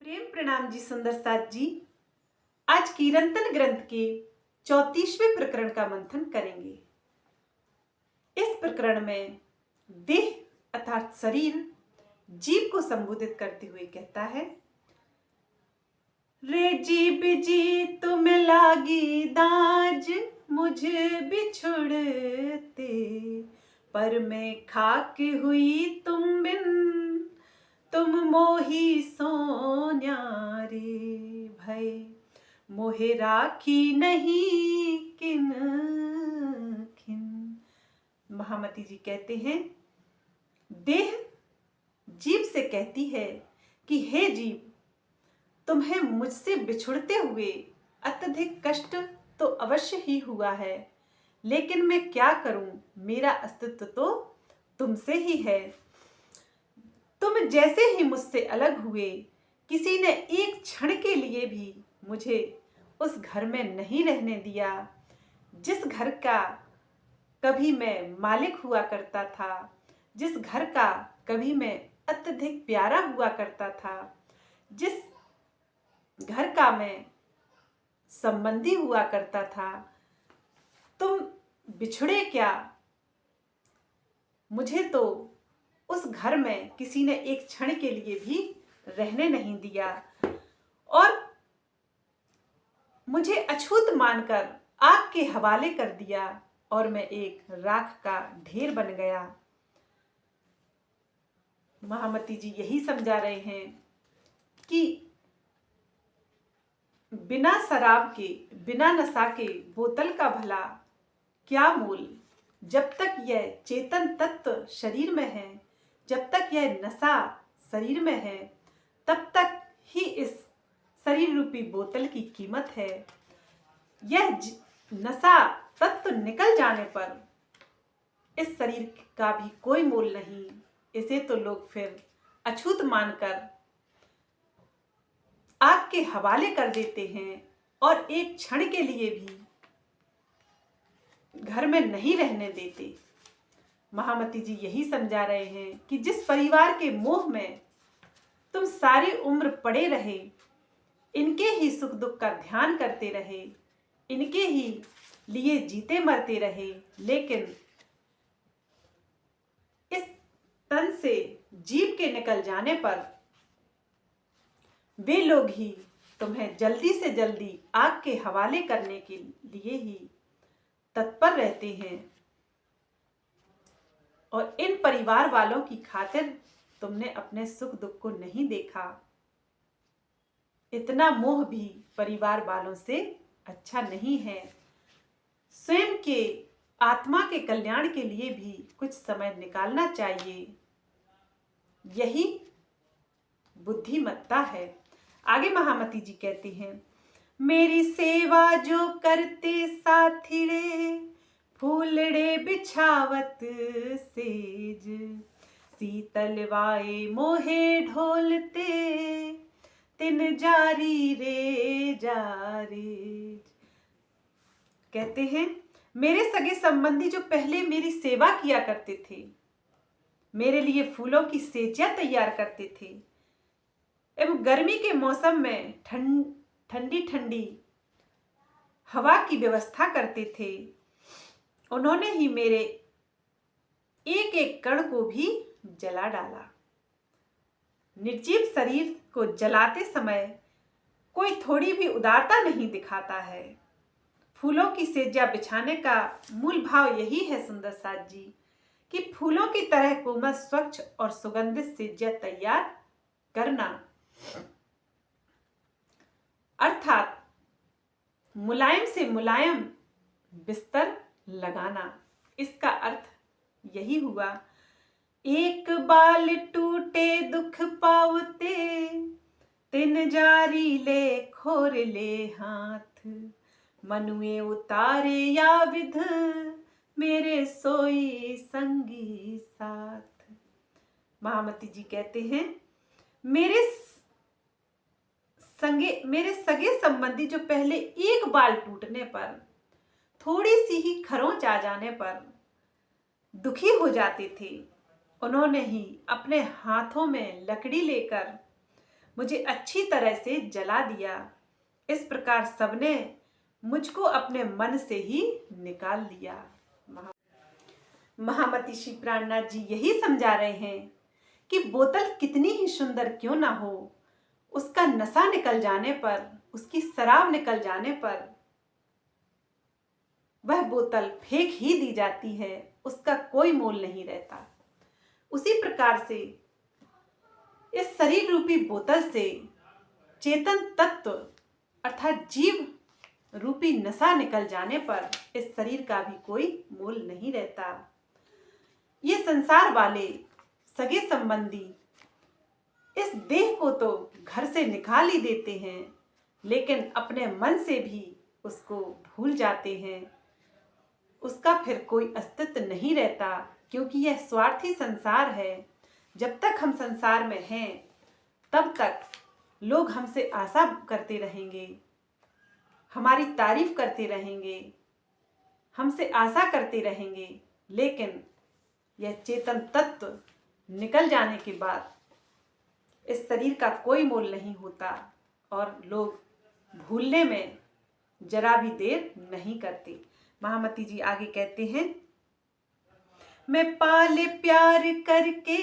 प्रेम प्रणाम जी सुंदर साथ जी। आज कीर्तन ग्रंथ के 34वें प्रकरण का मंथन करेंगे। इस प्रकरण में देह अर्थात शरीर जीव को संबोधित करते हुए कहता है, रे जीव जी तुम लागी दाज मुझे बिछुड़ते, पर मैं खाक हुई तुम बिन तुम मोही सो न्यारे, भय मोहे राखी नहीं किन खिन। महामती जी कहते हैं, देह जीव से कहती है कि हे जीव, तुम्हें मुझसे बिछुड़ते हुए अत्यधिक कष्ट तो अवश्य ही हुआ है, लेकिन मैं क्या करूं, मेरा अस्तित्व तो तुमसे ही है। तुम जैसे ही मुझसे अलग हुए, किसी ने एक क्षण के लिए भी मुझे उस घर में नहीं रहने दिया जिस घर का कभी मैं मालिक हुआ करता था, जिस घर का कभी मैं अत्यधिक प्यारा हुआ करता था, जिस घर का मैं संबंधी हुआ करता था। तुम बिछुड़े क्या, मुझे तो उस घर में किसी ने एक क्षण के लिए भी रहने नहीं दिया और मुझे अछूत मानकर आग के हवाले कर दिया और मैं एक राख का ढेर बन गया। महामती जी यही समझा रहे हैं कि बिना शराब के, बिना नशा के बोतल का भला क्या मूल। जब तक यह चेतन तत्व शरीर में है, जब तक यह नशा शरीर में है, तब तक ही इस शरीर रूपी बोतल की कीमत है। यह नशा तत्व निकल जाने पर इस शरीर का भी कोई मोल नहीं। इसे तो लोग फिर अछूत मानकर आग के हवाले कर देते हैं और एक क्षण के लिए भी घर में नहीं रहने देते। महामती जी यही समझा रहे हैं कि जिस परिवार के मोह में तुम सारी उम्र पड़े रहे, इनके ही सुख दुख का ध्यान करते रहे, इनके ही लिए जीते मरते रहे, लेकिन इस तन से जीव के निकल जाने पर वे लोग ही तुम्हें जल्दी से जल्दी आग के हवाले करने के लिए ही तत्पर रहते हैं और इन परिवार वालों की खातिर तुमने अपने सुख दुख को नहीं देखा। इतना मोह भी परिवार वालों से अच्छा नहीं है। स्वयं के आत्मा के कल्याण के लिए भी कुछ समय निकालना चाहिए, यही बुद्धिमत्ता है। आगे महामती जी कहती हैं, मेरी सेवा जो करते साथी रे, फूलड़े बिछावत सेज, शीतल वाए मोहे ढोलते, तिन जारी रे जारे। कहते हैं, मेरे सगे संबंधी जो पहले मेरी सेवा किया करते थे, मेरे लिए फूलों की सेजियां तैयार करते थे एवं गर्मी के मौसम में ठंडी ठंडी हवा की व्यवस्था करते थे, उन्होंने ही मेरे एक एक कण को भी जला डाला। निर्जीव शरीर को जलाते समय कोई थोड़ी भी उदारता नहीं दिखाता है। फूलों की सेजिया बिछाने का मूल भाव यही है सुंदर साथ जी, कि फूलों की तरह कोमल, स्वच्छ और सुगंधित सेजिया तैयार करना, अर्थात मुलायम से मुलायम बिस्तर लगाना। इसका अर्थ यही हुआ, एक बाल टूटे दुख पावते, तिन जारी ले खोर ले हाथ, मनुए उतारे या विध, मेरे सोई संगी साथ। महामती जी कहते हैं, मेरे सगे संबंधी जो पहले एक बाल टूटने पर, थोड़ी सी ही खरोंच आ जाने पर दुखी हो जाते थे, उन्होंने ही अपने हाथों में लकड़ी लेकर मुझे अच्छी तरह से जला दिया। इस प्रकार सबने मुझको अपने मन से ही निकाल लिया। महामती श्री प्राणनाथ जी यही समझा रहे हैं कि बोतल कितनी ही सुंदर क्यों ना हो, उसका नशा निकल जाने पर, उसकी शराब निकल जाने पर वह बोतल फेंक ही दी जाती है, उसका कोई मोल नहीं रहता। उसी प्रकार से इस शरीर रूपी बोतल से चेतन तत्व अर्थात जीव रूपी नशा निकल जाने पर इस शरीर का भी कोई मोल नहीं रहता। ये संसार वाले सगे संबंधी इस देह को तो घर से निकाल ही देते हैं, लेकिन अपने मन से भी उसको भूल जाते हैं। उसका फिर कोई अस्तित्व नहीं रहता, क्योंकि यह स्वार्थी संसार है। जब तक हम संसार में हैं तब तक लोग हमसे आशा करते रहेंगे, हमारी तारीफ करते रहेंगे, हमसे आशा करते रहेंगे, लेकिन यह चेतन तत्व निकल जाने के बाद इस शरीर का कोई मोल नहीं होता और लोग भूलने में जरा भी देर नहीं करते। महामती जी आगे कहते हैं, मैं पाले प्यार करके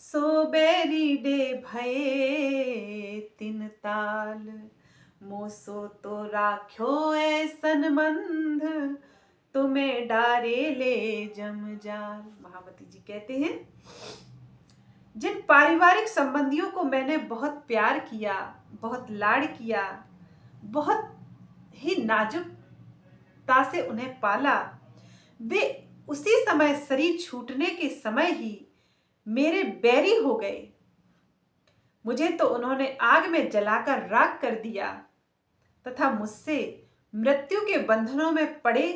सो बैरी डे भये तिन ताल, मोसो तो राख्यो ऐसन मंध, तुम्हें डारे ले जमजाल। महामती जी कहते हैं, जिन पारिवारिक संबंधियों को मैंने बहुत प्यार किया, बहुत लाड़ किया, बहुत ही नाजुकता से उन्हें पाला, वे उसी समय शरीर छूटने के समय ही मेरे बैरी हो गए। मुझे तो उन्होंने आग में जलाकर राख कर दिया तथा मुझसे मृत्यु के बंधनों में पड़े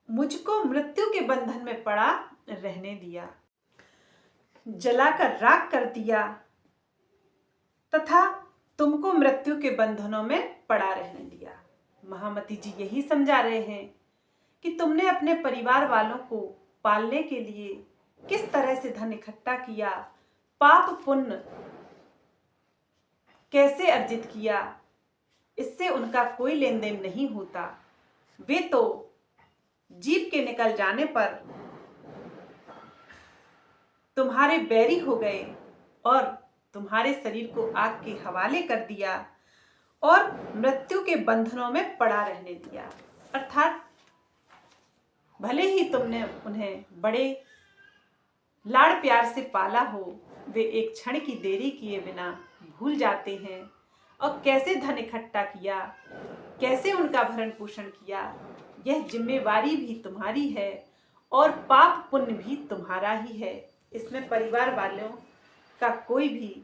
मुझको मृत्यु के बंधन में पड़ा रहने दिया, जलाकर राख कर दिया तथा तुमको मृत्यु के बंधनों में पड़ा रहने दिया। महामती जी यही समझा रहे हैं कि तुमने अपने परिवार वालों को पालने के लिए किस तरह से धन इकट्ठा किया, पाप पुण्य कैसे अर्जित किया, इससे उनका कोई लेन देन नहीं होता। वे तो जीव के निकल जाने पर तुम्हारे बैरी हो गए और तुम्हारे शरीर को आग के हवाले कर दिया और मृत्यु के बंधनों में पड़ा रहने दिया। अर्थात भले ही तुमने उन्हें बड़े लाड़ प्यार से पाला हो, वे एक क्षण की देरी किए बिना भूल जाते हैं और कैसे धन इकट्ठा किया, कैसे उनका भरण पोषण किया, यह जिम्मेवारी भी तुम्हारी है और पाप पुण्य भी तुम्हारा ही है। इसमें परिवार वालों का कोई भी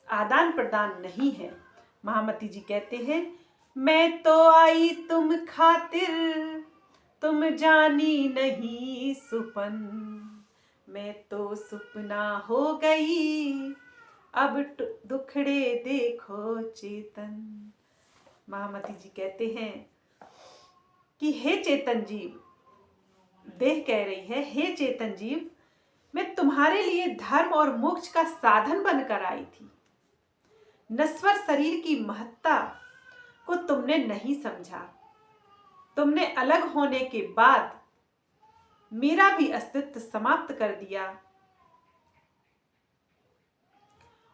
आदान प्रदान नहीं है। महामती जी कहते हैं, मैं तो आई तुम खातिर, तुम जानी नहीं सुपन, मैं तो सुपना हो गई, अब दुखड़े देखो चेतन। महामती जी कहते हैं कि हे चेतन जीव, देह कह रही है, हे चेतन जीव, मैं तुम्हारे लिए धर्म और मोक्ष का साधन बनकर आई थी। नश्वर शरीर की महत्ता को तुमने नहीं समझा। तुमने अलग होने के बाद मेरा भी अस्तित्व समाप्त कर दिया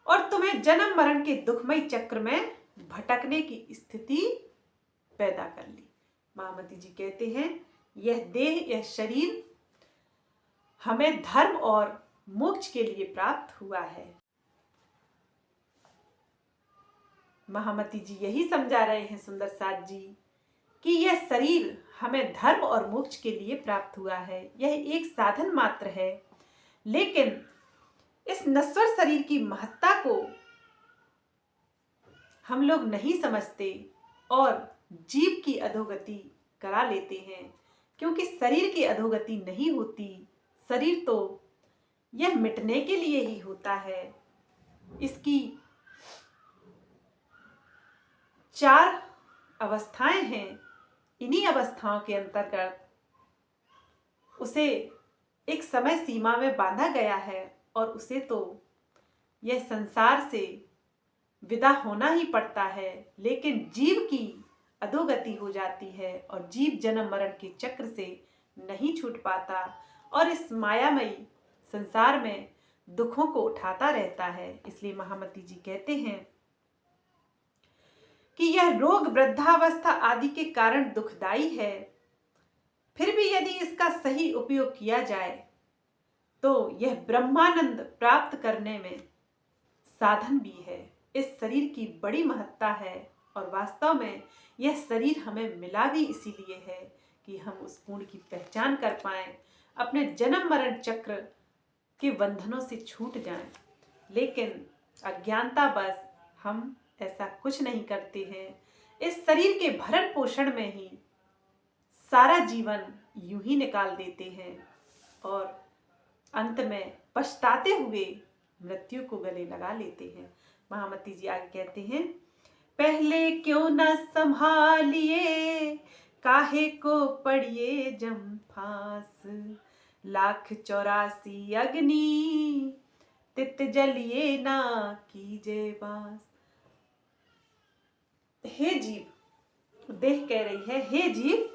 और तुम्हें जन्म मरण के दुखमय चक्र में भटकने की स्थिति पैदा कर ली। महामती जी कहते हैं, यह देह, यह शरीर हमें धर्म और मोक्ष के लिए प्राप्त हुआ है। महामती जी यही समझा रहे हैं सुंदर साथ जी कि यह शरीर हमें धर्म और मोक्ष के लिए प्राप्त हुआ है, यह एक साधन मात्र है। लेकिन इस नश्वर शरीर की महत्ता को हम लोग नहीं समझते और जीव की अधोगति करा लेते हैं, क्योंकि शरीर की अधोगति नहीं होती। शरीर तो यह मिटने के लिए ही होता है। इसकी 4 अवस्थाएं हैं। इन्हीं अवस्थाओं के अंतर्गत उसे एक समय सीमा में बांधा गया है और उसे तो यह संसार से विदा होना ही पड़ता है, लेकिन जीव की अधोगति हो जाती है और जीव जन्म मरण के चक्र से नहीं छूट पाता और इस मायामयी संसार में दुखों को उठाता रहता है। इसलिए महामती जी कहते हैं कि यह रोग वृद्धावस्था आदि के कारण दुखदाई है, फिर भी यदि इसका सही उपयोग किया जाए तो यह ब्रह्मानंद प्राप्त करने में साधन भी है। इस शरीर की बड़ी महत्ता है और वास्तव में यह शरीर हमें मिला भी इसीलिए है कि हम उस पूर्ण की पहचान कर पाएं, अपने जन्म मरण चक्र के बंधनों से छूट जाएं। लेकिन अज्ञानता बस हम ऐसा कुछ नहीं करते हैं। इस शरीर के भरण पोषण में ही सारा जीवन यूं ही निकाल देते हैं और अंत में पछताते हुए मृत्यु को गले लगा लेते हैं। महामती जी आगे कहते हैं, पहले क्यों न संभालिए, काहे को पड़िए जम फांस, 1,84 अग्नि तित जलिए ना कीजे बास। हे जीव, देह कह रही है, हे जीव,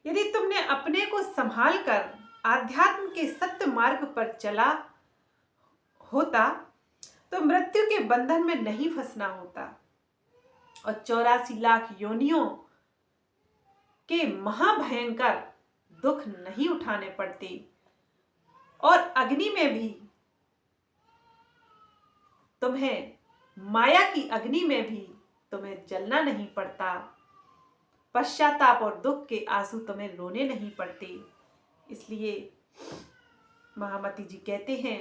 यदि तुमने अपने को संभाल कर आध्यात्म के सत्य मार्ग पर चला होता तो मृत्यु के बंधन में नहीं फंसना होता और 84 लाख योनियों के महाभयंकर दुख नहीं उठाने पड़ते और अग्नि में भी तुम्हें, माया की अग्नि में भी तुम्हें जलना नहीं पड़ता, पश्चाताप और दुख के आंसू तुम्हें रोने नहीं पड़ते। इसलिए महामती जी कहते हैं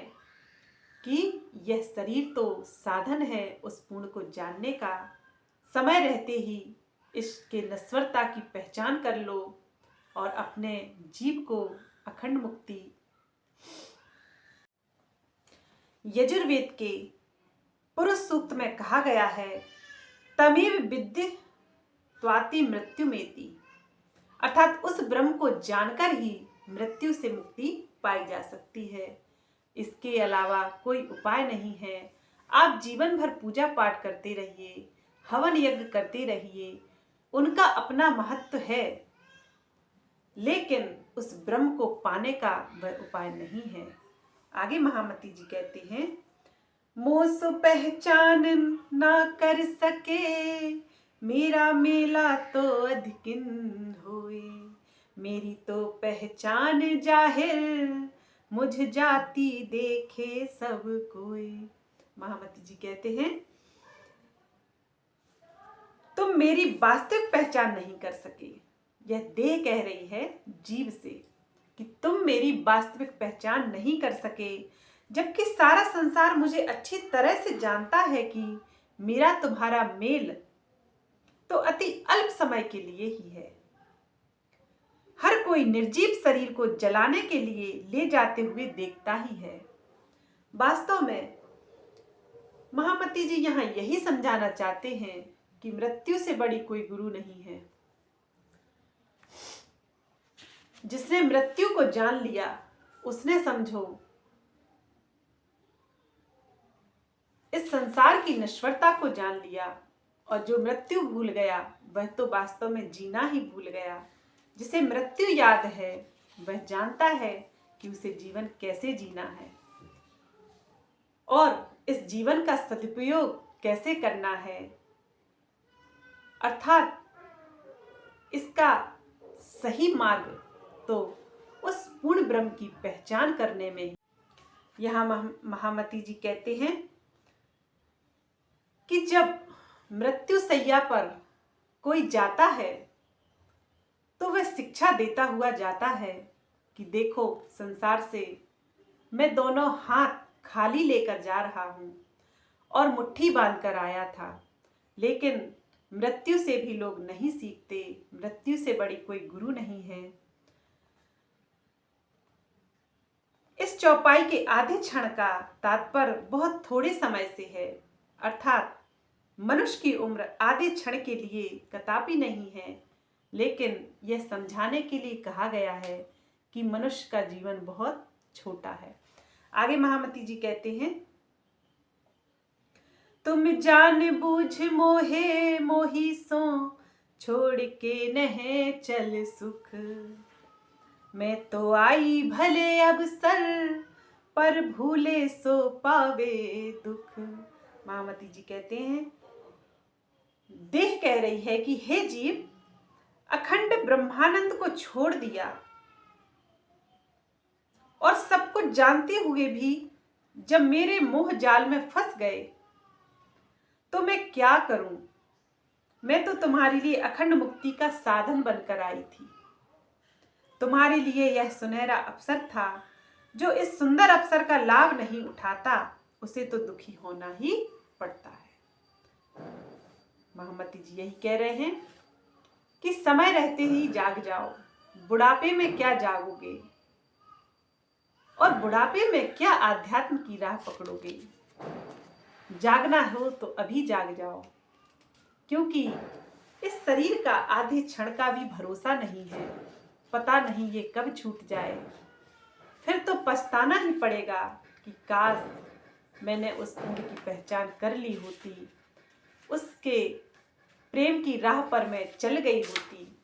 कि यह शरीर तो साधन है उस पूर्ण को जानने का, समय रहते ही इसके नश्वरता की पहचान कर लो और अपने जीव को अखंड मुक्ति। यजुर्वेद के पुरुष सूक्त में कहा गया है, तमेव विद्य त्वाति मृत्यु मेति, अर्थात उस ब्रह्म को जानकर ही मृत्यु से मुक्ति पाई जा सकती है। इसके अलावा कोई उपाय नहीं है। आप जीवन भर पूजा पाठ करते रहिए, हवन यज्ञ करते रहिए, उनका अपना महत्व है, लेकिन उस ब्रह्म को पाने का वह उपाय नहीं है। आगे महामती जी कहते हैं, मोस पहचान ना कर सके, मेरा मेला तो अधिकिन होए, मेरी तो पहचान जाहिर, मुझ जाति देखे सब कोई। महामती जी कहते हैं, तुम मेरी वास्तविक पहचान नहीं कर सके। यह देह कह रही है जीव से कि तुम मेरी वास्तविक पहचान नहीं कर सके, जबकि सारा संसार मुझे अच्छी तरह से जानता है कि मेरा तुम्हारा मेल तो अति अल्प समय के लिए ही है। हर कोई निर्जीव शरीर को जलाने के लिए ले जाते हुए देखता ही है। वास्तव में महामती जी यहाँ यही समझाना चाहते हैं कि मृत्यु से बड़ी कोई गुरु नहीं है। जिसने मृत्यु को जान लिया उसने, समझो, इस संसार की नश्वरता को जान लिया, और जो मृत्यु भूल गया वह तो वास्तव में जीना ही भूल गया। जिसे मृत्यु याद है वह जानता है कि उसे जीवन कैसे जीना है और इस जीवन का सदुपयोग कैसे करना है, अर्थात इसका सही मार्ग तो उस पूर्ण ब्रह्म की पहचान करने में। यहाँ महामती जी कहते हैं कि जब मृत्यु सैया पर कोई जाता है तो वह शिक्षा देता हुआ जाता है कि देखो, संसार से मैं दोनों हाथ खाली लेकर जा रहा हूं और मुट्ठी बांधकर आया था, लेकिन मृत्यु से भी लोग नहीं सीखते। मृत्यु से बड़ी कोई गुरु नहीं है। इस चौपाई के आधे क्षण का तात्पर्य बहुत थोड़े समय से है, अर्थात मनुष्य की उम्र आधे क्षण के लिए कदापि नहीं है, लेकिन यह समझाने के लिए कहा गया है कि मनुष्य का जीवन बहुत छोटा है। आगे महामती जी कहते हैं, तुम जान बूझ मोहे मोही सो, छोड़ के नह चल सुख। मैं तो आई भले अवसर, पर भूले सो पावे दुख। महामती जी कहते हैं, देह कह रही है कि हे जीव, अखंड ब्रह्मानंद को छोड़ दिया और सब कुछ जानते हुए भी जब मेरे मोह जाल में फंस गए तो मैं क्या करूं। मैं तो तुम्हारे लिए अखंड मुक्ति का साधन बनकर आई थी। तुम्हारे लिए यह सुनहरा अवसर था। जो इस सुंदर अवसर का लाभ नहीं उठाता उसे तो दुखी होना ही पड़ता है। महामती जी यही कह रहे हैं कि समय रहते ही जाग जाओ, बुढ़ापे में क्या जागोगे और बुढ़ापे में क्या आध्यात्म की राह पकड़ोगे। जागना हो तो अभी जाग जाओ, क्योंकि इस शरीर का आधे क्षण का भी भरोसा नहीं है। पता नहीं ये कब छूट जाए, फिर तो पछताना ही पड़ेगा कि काश मैंने उस उम्र की पहचान कर ली होती, उसके प्रेम की राह पर मैं चल गई होती।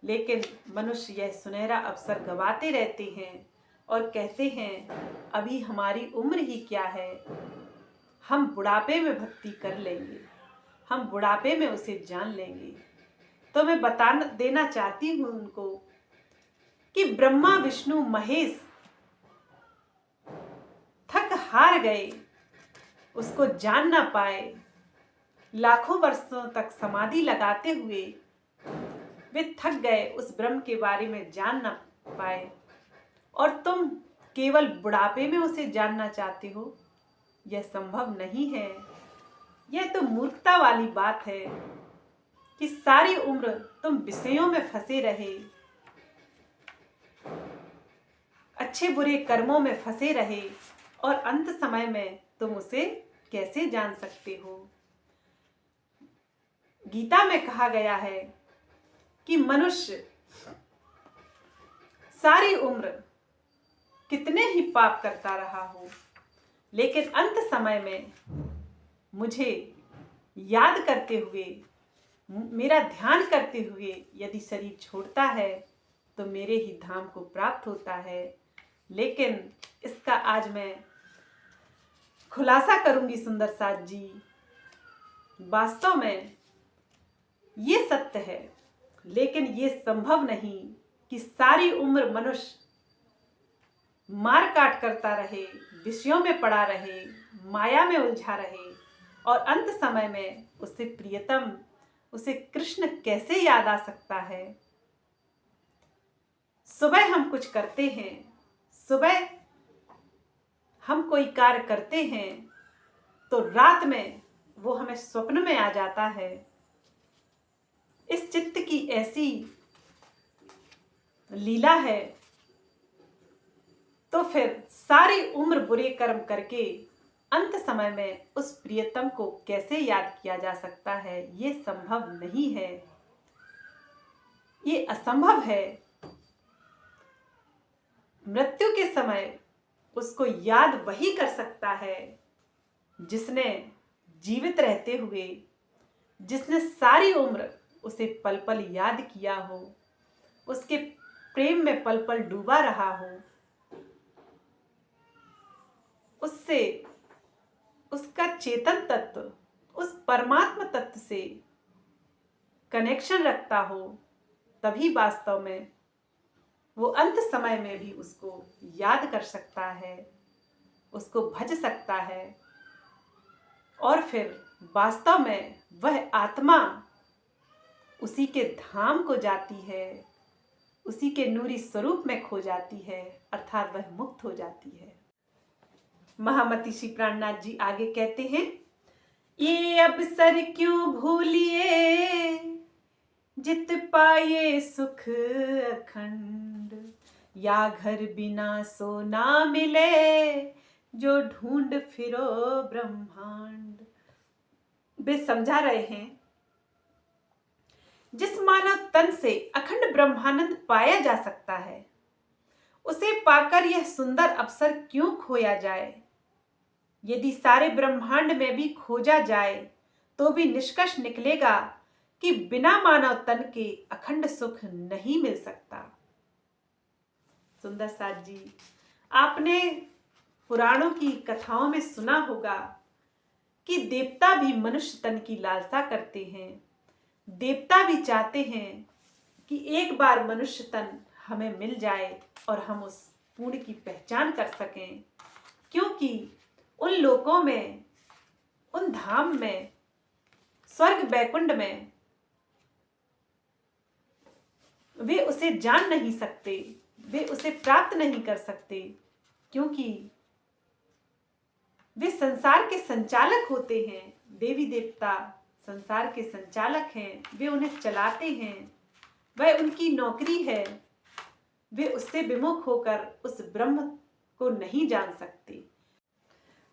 लेकिन मनुष्य यह सुनहरा अवसर गंवाते रहते हैं और कहते हैं अभी हमारी उम्र ही क्या है, हम बुढ़ापे में भक्ति कर लेंगे, हम बुढ़ापे में उसे जान लेंगे। तो मैं बता देना चाहती हूँ उनको कि ब्रह्मा विष्णु महेश थक हार गए, उसको जान ना पाए। लाखों वर्षों तक समाधि लगाते हुए वे थक गए, उस ब्रह्म के बारे में जान ना पाए, और तुम केवल बुढ़ापे में उसे जानना चाहते हो। यह संभव नहीं है। यह तो मूर्खता वाली बात है कि सारी उम्र तुम विषयों में फंसे रहे, अच्छे बुरे कर्मों में फंसे रहे, और अंत समय में तुम उसे कैसे जान सकते हो। गीता में कहा गया है कि मनुष्य सारी उम्र कितने ही पाप करता रहा हो, लेकिन अंत समय में मुझे याद करते हुए, मेरा ध्यान करते हुए यदि शरीर छोड़ता है तो मेरे ही धाम को प्राप्त होता है। लेकिन इसका आज मैं खुलासा करूंगी सुंदर साथ जी। वास्तव में ये सत्य है, लेकिन ये संभव नहीं कि सारी उम्र मनुष्य मार काट करता रहे, विषयों में पड़ा रहे, माया में उलझा रहे, और अंत समय में उसे प्रियतम, उसे कृष्ण कैसे याद आ सकता है। सुबह हम कुछ करते हैं, सुबह हम कोई कार्य करते हैं तो रात में वो हमें स्वप्न में आ जाता है। इस चित्त की ऐसी लीला है। तो फिर सारी उम्र बुरे कर्म करके अंत समय में उस प्रियतम को कैसे याद किया जा सकता है। ये संभव नहीं है, ये असंभव है। मृत्यु के समय उसको याद वही कर सकता है जिसने जीवित रहते हुए, जिसने सारी उम्र उसे पल पल याद किया हो, उसके प्रेम में पल पल डूबा रहा हो, उससे उसका चेतन तत्व, उस परमात्मा तत्व से कनेक्शन रखता हो, तभी वास्तव में वो अंत समय में भी उसको याद कर सकता है, उसको भज सकता है, और फिर वास्तव में वह आत्मा उसी के धाम को जाती है, उसी के नूरी स्वरूप में खो जाती है, अर्थात वह मुक्त हो जाती है। महामती श्री प्राणनाथ जी आगे कहते हैं, ये अवसर क्यों भूलिए, जित पाए सुख अखंड, या घर बिना सो ना मिले, जो ढूंढ फिरो ब्रह्मांड। वे समझा रहे हैं, जिस मानव तन से अखंड ब्रह्मानंद पाया जा सकता है, उसे पाकर यह सुंदर अवसर क्यों खोया जाए। यदि सारे ब्रह्मांड में भी खोजा जाए तो भी निष्कर्ष निकलेगा कि बिना मानव तन के अखंड सुख नहीं मिल सकता। सुंदर साथ जी, आपने पुराणों की कथाओं में सुना होगा कि देवता भी मनुष्य तन की लालसा करते हैं। देवता भी चाहते हैं कि एक बार मनुष्य तन हमें मिल जाए और हम उस पुण्य की पहचान कर सकें, क्योंकि उन लोकों में, उन धाम में, स्वर्ग बैकुंठ में वे उसे जान नहीं सकते, वे उसे प्राप्त नहीं कर सकते, क्योंकि वे संसार के संचालक होते हैं। देवी देवता संसार के संचालक हैं, वे उन्हें चलाते हैं, वह उनकी नौकरी है। वे उससे विमुख होकर उस ब्रह्म को नहीं जान सकते।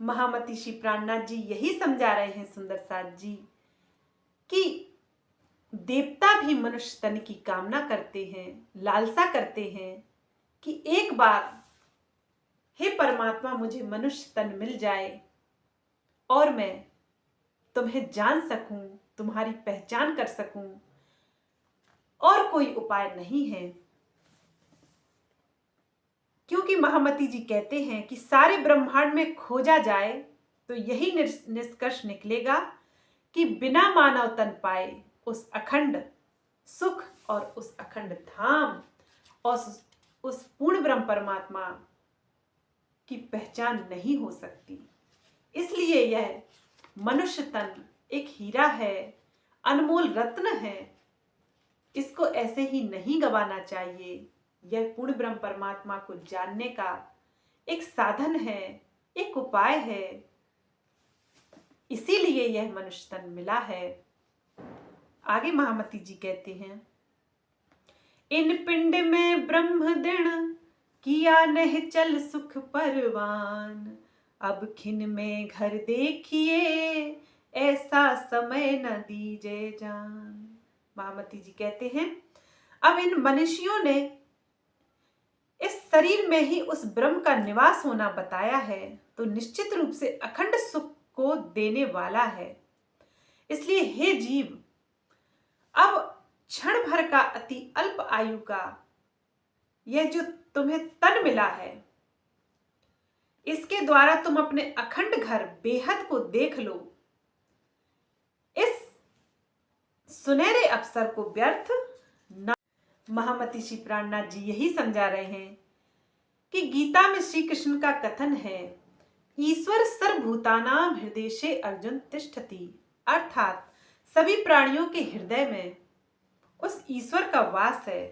महामती श्री प्राणनाथ जी यही समझा रहे हैं सुंदर साथ जी कि देवता भी मनुष्य तन की कामना करते हैं, लालसा करते हैं कि एक बार हे परमात्मा मुझे मनुष्य तन मिल जाए और मैं तुम्हें जान सकूं, तुम्हारी पहचान कर सकूं, और कोई उपाय नहीं है। क्योंकि महामती जी कहते हैं कि सारे ब्रह्मांड में खोजा जाए तो यही निष्कर्ष निकलेगा कि बिना मानव तन पाए उस अखंड सुख और उस अखंड धाम और उस पूर्ण ब्रह्म परमात्मा की पहचान नहीं हो सकती। इसलिए यह मनुष्य तन एक हीरा है, अनमोल रत्न है, इसको ऐसे ही नहीं गंवाना चाहिए। यह पूर्ण ब्रह्म परमात्मा को जानने का एक साधन है, एक उपाय है, इसीलिए यह मनुष्य तन मिला है। आगे महामती जी कहते हैं, इन पिंड में ब्रह्म दृढ़ किया निश्चल सुख परवान, अब खिन में घर देखिए ऐसा समय न दीजे जान। महामती जी कहते हैं, अब इन मनुष्यों ने इस शरीर में ही उस ब्रह्म का निवास होना बताया है तो निश्चित रूप से अखंड सुख को देने वाला है। इसलिए हे जीव, अब क्षण भर का अति अल्प आयु का यह जो तुम्हें तन मिला है, इसके द्वारा तुम अपने अखंड घर बेहद को देख लो। इस सुनहरे अवसर को व्यर्थ न। महामती श्री प्राणनाथ जी यही समझा रहे हैं कि गीता में श्री कृष्ण का कथन है, ईश्वर सर्वभूतानां हृदयेषु अर्जुन तिष्ठति, अर्थात सभी प्राणियों के हृदय में उस ईश्वर का वास है।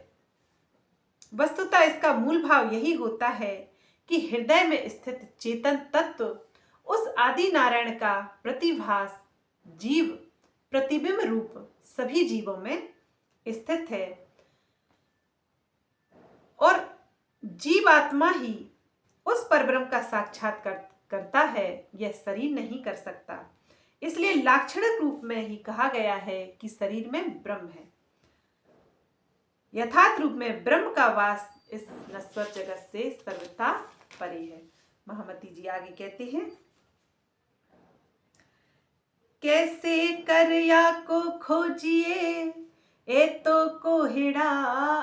वस्तुतः इसका मूल भाव यही होता है कि हृदय में स्थित चेतन तत्व उस आदि नारायण का प्रतिभास जीव प्रतिबिंब रूप सभी जीवों में स्थित है और जीव आत्मा ही उस परब्रह्म का साक्षात्कार करता है, यह शरीर नहीं कर सकता। इसलिए लाक्षणिक रूप में ही कहा गया है कि शरीर में ब्रह्म है। यथार्थ रूप में ब्रह्म का वास इस नश्वर जगत से सर्वथा परे है। महामती जी आगे कहते हैं, कैसे करया को खोजिए ए तो कोहिड़ा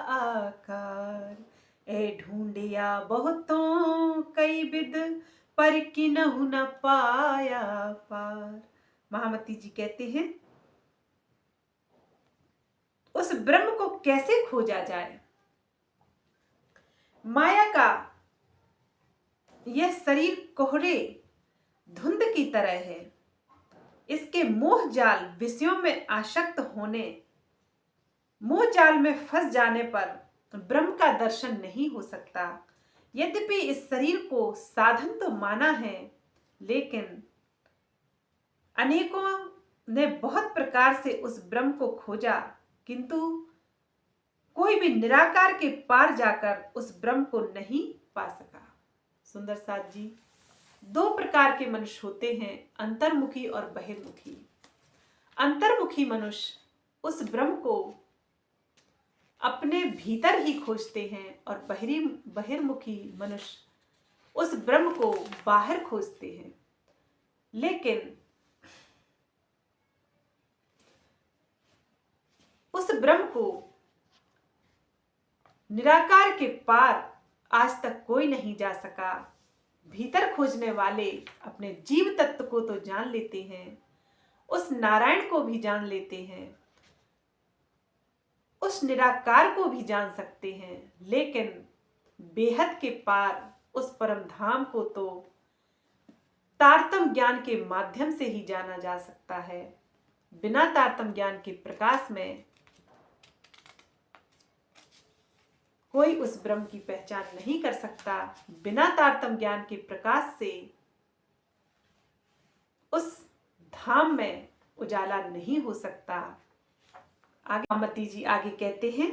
आकार, ए ढूंढिया बहुतों कई विद पर किन्हु न पाया पार। महामती जी कहते हैं, उस ब्रह्म को कैसे खोजा जाए। माया का यह शरीर कोहरे धुंध की तरह है। इसके मोह जाल विषयों में आसक्त होने, मोह जाल में फंस जाने पर ब्रह्म का दर्शन नहीं हो सकता। यद्यपि इस शरीर को साधन तो माना है, लेकिन अनेकों ने बहुत प्रकार से उस ब्रह्म को खोजा, किंतु कोई भी निराकार के पार जाकर उस ब्रह्म को नहीं पा सका। सुंदर साथ जी, दो प्रकार के मनुष्य होते हैं, अंतर्मुखी और बहिर्मुखी। अंतर्मुखी मनुष्य उस ब्रह्म को अपने भीतर ही खोजते हैं और बहिर्मुखी मनुष्य उस ब्रह्म को बाहर खोजते हैं। लेकिन उस ब्रह्म को निराकार के पार आज तक कोई नहीं जा सका। भीतर खोजने वाले अपने जीव तत्व को तो जान लेते हैं, उस नारायण को भी जान लेते हैं, उस निराकार को भी जान सकते हैं, लेकिन बेहद के पार उस परम धाम को तो तारतम ज्ञान के माध्यम से ही जाना जा सकता है। बिना तारतम ज्ञान के प्रकाश में कोई उस ब्रह्म की पहचान नहीं कर सकता। बिना तारतम ज्ञान के प्रकाश से उस धाम में उजाला नहीं हो सकता। आगे महामती जी आगे कहते हैं,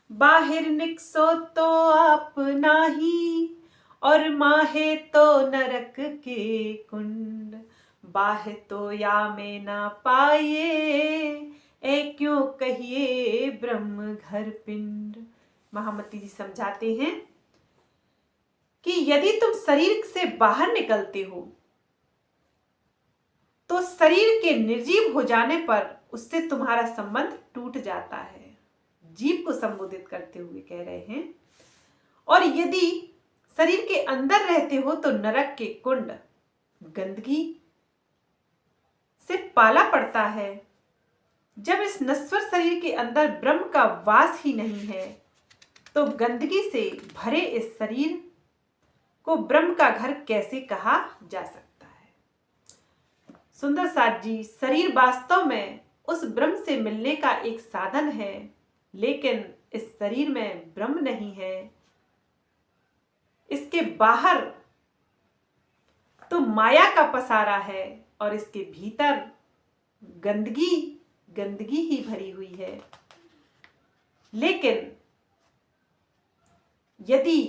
बाहिर निकसो तो आप नाही, और माहे तो नरक के कुंड, बाह तो या में ना पाइए, ए क्यों कहिए ब्रह्म घर पिंड। महामती जी समझाते हैं कि यदि तुम शरीर से बाहर निकलते हो तो शरीर के निर्जीव हो जाने पर उससे तुम्हारा संबंध टूट जाता है। जीव को संबोधित करते हुए कह रहे हैं। और यदि शरीर के अंदर रहते हो तो नरक के कुंड, गंदगी से पाला पड़ता है। जब इस नश्वर शरीर के अंदर ब्रह्म का वास ही नहीं है तो गंदगी से भरे इस शरीर को ब्रह्म का घर कैसे कहा जा सकता है। सुंदर साथ जी, शरीर वास्तव में उस ब्रह्म से मिलने का एक साधन है, लेकिन इस शरीर में ब्रह्म नहीं है। इसके बाहर तो माया का पसारा है और इसके भीतर गंदगी ही भरी हुई है। लेकिन यदि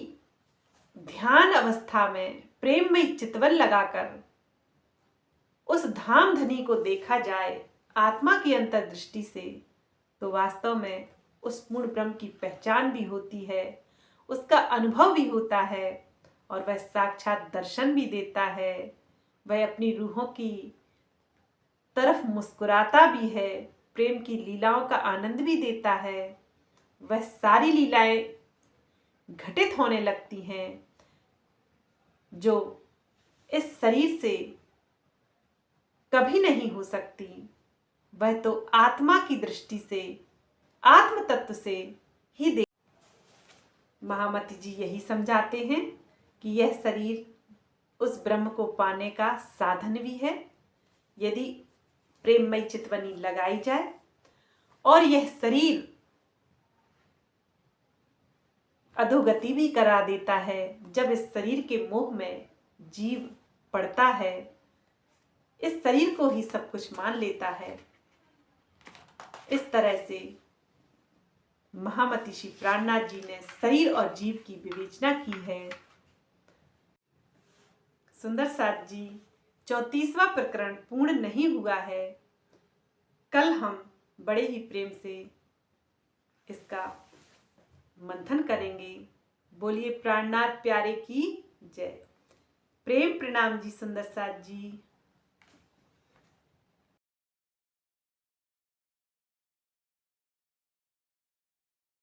ध्यान अवस्था में प्रेममय चितवन लगाकर उस धाम धनी को देखा जाए आत्मा की अंतर्दृष्टि से, तो वास्तव में उस पूर्ण ब्रह्म की पहचान भी होती है, उसका अनुभव भी होता है और वह साक्षात दर्शन भी देता है। वह अपनी रूहों की तरफ मुस्कुराता भी है, प्रेम की लीलाओं का आनंद भी देता है। वह सारी लीलाएं घटित होने लगती हैं जो इस शरीर से कभी नहीं हो सकती। वह तो आत्मा की दृष्टि से, आत्म तत्व से ही देख। महामती जी यही समझाते हैं कि यह शरीर उस ब्रह्म को पाने का साधन भी है, यदि प्रेममय चितवनी लगाई जाए। और यह शरीर अधोगति भी करा देता है जब इस शरीर के मोह में जीव पड़ता है, इस शरीर को ही सब कुछ मान लेता है। इस तरह से महामती श्री प्राणनाथ जी ने शरीर और जीव की विवेचना की है। सुंदर साथ जी, 34वां प्रकरण पूर्ण नहीं हुआ है। कल हम बड़े ही प्रेम से इसका मंथन करेंगे। बोलिए प्राणनाथ प्यारे की जय। प्रेम प्रणाम जी सुंदर साथ जी।